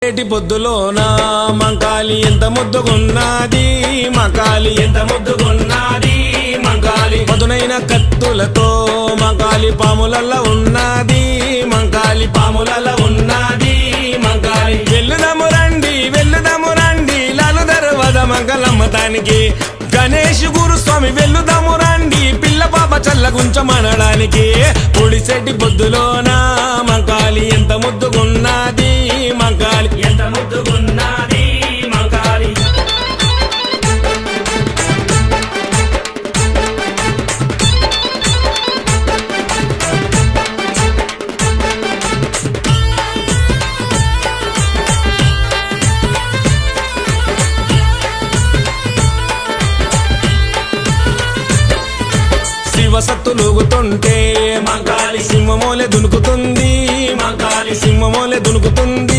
ఏటి పొద్దులోన మంకాలి ఎంత ముద్దుగున్నది, మంకాలి ఎంత ముద్దుగున్నది, మంకాలి పదునైన కత్తులతో మంకాలి పాములల్ల ఉన్నది, మంకాలి పాములల్ల ఉన్నది, మంకాలి వెళ్లుదము రండి లాలు దర్వాజ మంగళమ్మతానికి, గణేష్ గురుస్వామి వెళ్లుదము రండి పిల్ల పాప చల్లగుంచమనడానికి. పొడిసెట్టి పొద్దులోన మంకాలి ఎంత ముద్దుగున్నది, మంకాలి ఎంత ముద్దుగున్నది, మంకాలి శివసత్తులుగుతుంటే మంకాలి సింహమోలే దునుకుతుంది, మంకాలి సింహమోలే దునుకుతుంది,